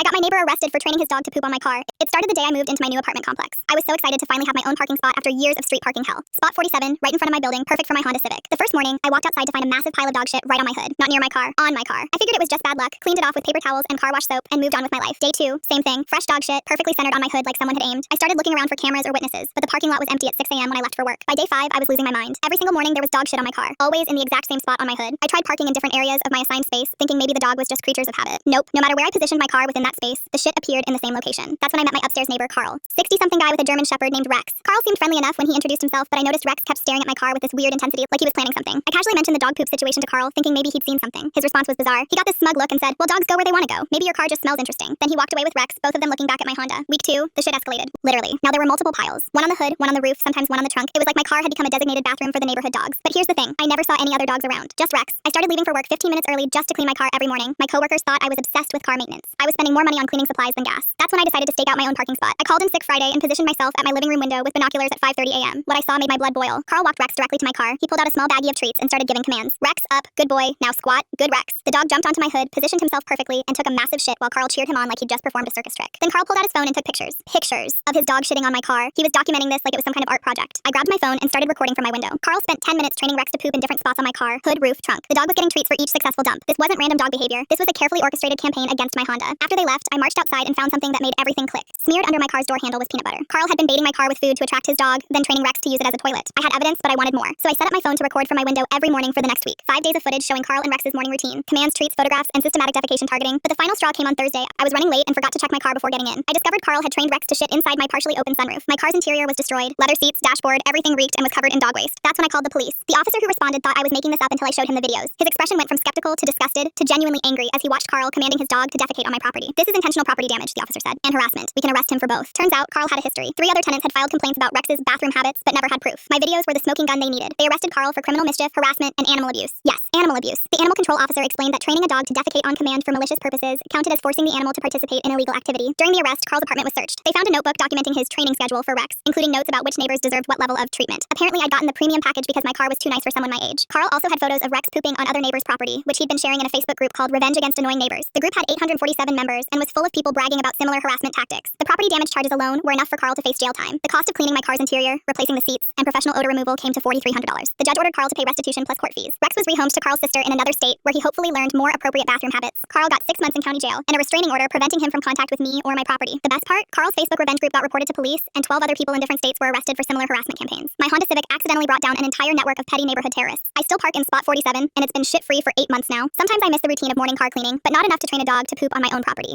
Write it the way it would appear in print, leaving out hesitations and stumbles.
I got my neighbor arrested for training his dog to poop on my car. It started the day I moved into my new apartment complex. I was so excited to finally have my own parking spot after years of street parking hell. Spot 47, right in front of my building, perfect for my Honda Civic. The first morning, I walked outside to find a massive pile of dog shit right on my hood. Not near my car, on my car. I figured it was just bad luck, cleaned it off with paper towels and car wash soap, and moved on with my life. Day 2, same thing. Fresh dog shit, perfectly centered on my hood like someone had aimed. I started looking around for cameras or witnesses, but the parking lot was empty at 6 a.m. when I left for work. By day 5, I was losing my mind. Every single morning there was dog shit on my car, always in the exact same spot on my hood. I tried parking in different areas of my assigned space, thinking maybe the dog was just creatures of habit. Nope. No matter where I positioned my car within that space, the shit appeared in the same location. That's when I met my upstairs neighbor, Carl. 60-something guy with a German shepherd named Rex. Carl seemed friendly enough when he introduced himself, but I noticed Rex kept staring at my car with this weird intensity, like he was planning something. I casually mentioned the dog poop situation to Carl, thinking maybe he'd seen something. His response was bizarre. He got this smug look and said, well, dogs go where they want to go. Maybe your car just smells interesting. Then he walked away with Rex, both of them looking back at my Honda. Week 2, the shit escalated. Literally. Now there were multiple piles. One on the hood, one on the roof, sometimes one on the trunk. It was like my car had become a designated bathroom for the neighborhood dogs. But here's the thing. I never saw any other dogs around. Just Rex. I started leaving for work 15 minutes early just to clean my car every morning. My coworkers thought I was obsessed with car maintenance. I was spending more money on cleaning supplies than gas. That's when I decided to stake out my own parking spot. I called in sick Friday and positioned myself at my living room window with binoculars at 5:30 a.m. What I saw made my blood boil. Carl walked Rex directly to my car. He pulled out a small baggie of treats and started giving commands. Rex, up, good boy, now squat, good Rex. The dog jumped onto my hood, positioned himself perfectly, and took a massive shit while Carl cheered him on like he'd just performed a circus trick. Then Carl pulled out his phone and took pictures. Pictures of his dog shitting on my car. He was documenting this like it was some kind of art project. I grabbed my phone and started recording from my window. Carl spent 10 minutes training Rex to poop in different spots on my car, hood, roof, trunk. The dog was getting treats for each successful dump. This wasn't random dog behavior. This was a carefully orchestrated campaign against my Honda. After they left, I marched outside and found something that made everything click. Smeared under my car's door handle was peanut butter. Carl had been baiting my car with food to attract his dog, then training Rex to use it as a toilet. I had evidence, but I wanted more. So I set up my phone to record from my window every morning for the next week. 5 days of footage showing Carl and Rex's morning routine. Commands, treats, photographs, and systematic defecation targeting. But the final straw came on Thursday. I was running late and forgot to check my car before getting in. I discovered Carl had trained Rex to shit inside my partially open sunroof. My car's interior was destroyed. Leather seats, dashboard, everything reeked and was covered in dog waste. That's when I called the police. The officer who responded thought I was making this up until I showed him the videos. His expression went from skeptical to disgusted to genuinely angry as he watched Carl commanding his dog to defecate on my property. This is intentional property damage, the officer said, and harassment. We can arrest him for both. Turns out, Carl had a history. 3 other tenants had filed complaints about Rex's bathroom habits, but never had proof. My videos were the smoking gun they needed. They arrested Carl for criminal mischief, harassment, and animal abuse. Yes, animal abuse. The animal control officer explained that training a dog to defecate on command for malicious purposes counted as forcing the animal to participate in illegal activity. During the arrest, Carl's apartment was searched. They found a notebook documenting his training schedule for Rex, including notes about which neighbors deserved what level of treatment. Apparently, I'd gotten the premium package because my car was too nice for someone my age. Carl also had photos of Rex pooping on other neighbors' property, which he'd been sharing in a Facebook group called Revenge Against Annoying Neighbors. The group had 847 members and was full of people bragging about similar harassment tactics. The property damage charges alone were enough for Carl to face jail time. The cost of cleaning my car's interior, replacing the seats, and professional odor removal came to $4,300. The judge ordered Carl to pay restitution plus court fees. Rex was rehomed to Carl's sister in another state, where he hopefully learned more appropriate bathroom habits. Carl got 6 months in county jail and a restraining order preventing him from contact with me or my property. The best part? Carl's Facebook revenge group got reported to police, and 12 other people in different states were arrested for similar harassment campaigns. My Honda Civic accidentally brought down an entire network of petty neighborhood terrorists. I still park in spot 47, and it's been shit-free for 8 months now. Sometimes I miss the routine of morning car cleaning, but not enough to train a dog to poop on my own property.